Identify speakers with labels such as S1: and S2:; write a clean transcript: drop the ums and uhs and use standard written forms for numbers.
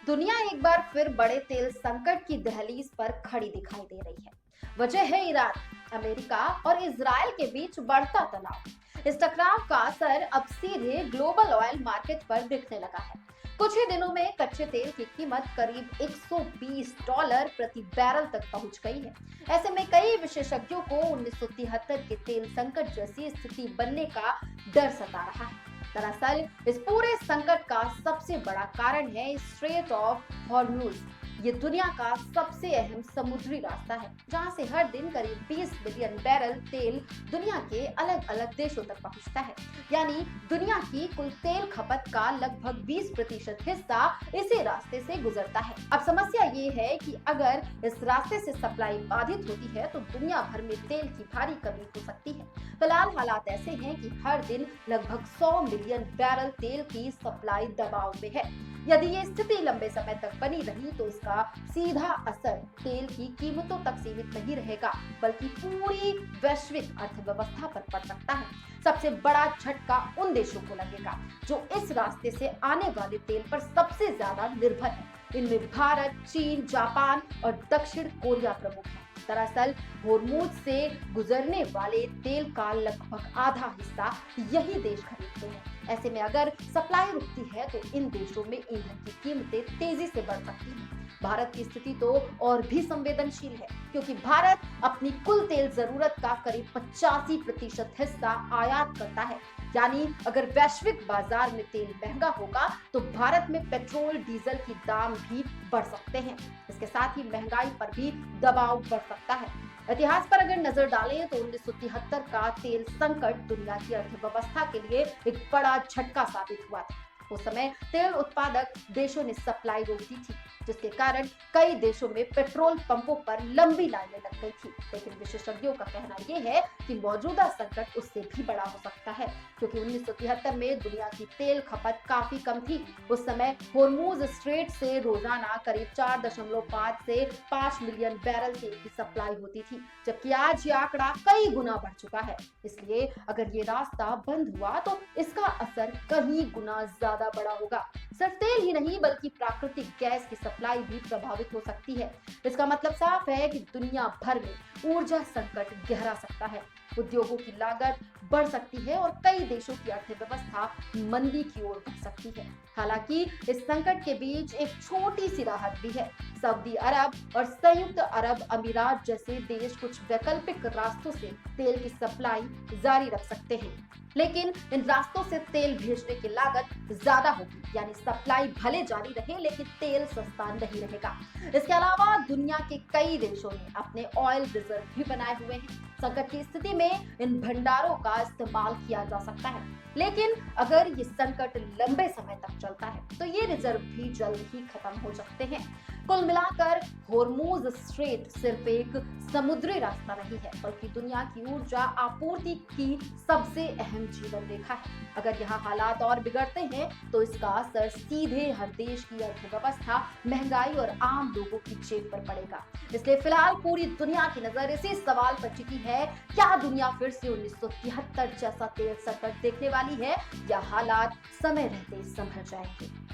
S1: दुनिया एक बार फिर बड़े तेल संकट की दहलीज पर खड़ी दिखाई दे रही है। वजह है ईरान, अमेरिका और इजराइल के बीच बढ़ता तनाव। इस टकराव का असर अब सीधे ग्लोबल ऑयल मार्केट पर दिखने लगा है। कुछ ही दिनों में कच्चे तेल की कीमत करीब $120 प्रति बैरल तक पहुंच गई है। ऐसे में कई विशेषज्ञों को 1973 के तेल संकट जैसी स्थिति बनने का डर सता रहा है। दरअसल इस पूरे संकट का सबसे बड़ा कारण है स्ट्रेट ऑफ हॉर्मुज। ये दुनिया का सबसे अहम समुद्री रास्ता है, जहां से हर दिन करीब 20 बिलियन बैरल तेल दुनिया के अलग अलग देशों तक पहुंचता है। यानी दुनिया की कुल तेल खपत का लगभग 20% हिस्सा इसी रास्ते से गुजरता है। अब समस्या ये है कि अगर इस रास्ते से सप्लाई बाधित होती है तो दुनिया भर में तेल की भारी कमी हो सकती है। फिलहाल हालात ऐसे हैं कि हर दिन लगभग 100 मिलियन बैरल तेल की सप्लाई दबाव में है। यदि ये स्थिति लंबे समय तक बनी रही तो इसका सीधा असर तेल की कीमतों तक सीमित नहीं रहेगा, बल्कि पूरी वैश्विक अर्थव्यवस्था पर पड़ सकता है। सबसे बड़ा झटका उन देशों को लगेगा जो इस रास्ते से आने वाले तेल पर सबसे ज्यादा निर्भर है। इनमें भारत, चीन, जापान और दक्षिण कोरिया प्रमुख हैं। दरअसल होर्मुज से गुजरने वाले तेल का लगभग आधा हिस्सा यही देश खरीदते हैं। ऐसे में अगर सप्लाई रुकती है तो इन देशों में ईंधन की कीमतें तेजी से बढ़ सकती हैं। भारत की स्थिति तो और भी संवेदनशील है, क्योंकि भारत अपनी कुल तेल जरूरत का करीब 85% हिस्सा आयात करता है। यानी अगर वैश्विक बाजार में तेल महंगा होगा तो भारत में पेट्रोल डीजल की दाम भी बढ़ सकते हैं। इसके साथ ही महंगाई पर भी दबाव बढ़ सकता है। इतिहास पर अगर नजर डालें तो 1973 का तेल संकट दुनिया की अर्थव्यवस्था के लिए एक बड़ा झटका साबित हुआ था। उस समय तेल उत्पादक देशों ने सप्लाई रोक दी थी, जिसके कारण कई देशों में पेट्रोल पंपों पर लंबी लाइनें लग गई थी। लेकिन विशेषज्ञों का कहना यह है कि मौजूदा संकट उससे भी बड़ा हो सकता है, क्योंकि 1973 में दुनिया की तेल खपत काफी कम थी। उस समय होर्मुज स्ट्रेट से रोजाना करीब 4.5 से 5 मिलियन बैरल तेल की सप्लाई होती थी, जबकि आज ये आंकड़ा कई गुना बढ़ चुका है। इसलिए अगर ये रास्ता बंद हुआ तो इसका असर कहीं गुना ज्यादा बड़ा होगा। सिर्फ तेल ही नहीं बल्कि प्राकृतिक गैस की सप्लाई भी प्रभावित हो सकती है। इसका मतलब साफ है कि दुनिया भर में ऊर्जा संकट गहरा सकता है, उद्योगों की लागत बढ़ सकती है और कई देशों की अर्थव्यवस्था मंदी की ओर बढ़ सकती है। हालांकि इस संकट के बीच एक छोटी सी राहत भी है। सऊदी अरब और संयुक्त अरब अमीरात जैसे देश कुछ वैकल्पिक रास्तों से तेल की सप्लाई जारी रख सकते हैं, लेकिन इन रास्तों से तेल भेजने की लागत ज्यादा होगी। यानी सप्लाई भले जारी रहे लेकिन तेल सस्ता नहीं रहेगा। इसके अलावा दुनिया के कई देशों ने अपने ऑयल रिजर्व भी बनाए हुए हैं। संकट की स्थिति में इन भंडारों का इस्तेमाल किया जा सकता है, लेकिन अगर ये संकट लंबे समय तक चलता है तो ये रिजर्व भी जल्द ही खत्म हो सकते हैं। कुल मिलाकर होर्मुज स्ट्रेट सिर्फ एक समुद्री रास्ता नहीं है, बल्कि दुनिया की ऊर्जा आपूर्ति की सबसे अहम जीवन रेखा है। अगर यहाँ हालात और बिगड़ते हैं तो इसका असर सीधे हर देश की अर्थव्यवस्था, महंगाई और आम लोगों की जेब पर पड़ेगा। इसलिए फिलहाल पूरी दुनिया की नजर इसी सवाल पर टिकी है, क्या दुनिया फिर से 1973 जैसा तेल संकट देखने वाली है या हालात समय रहते संभल जाएंगे।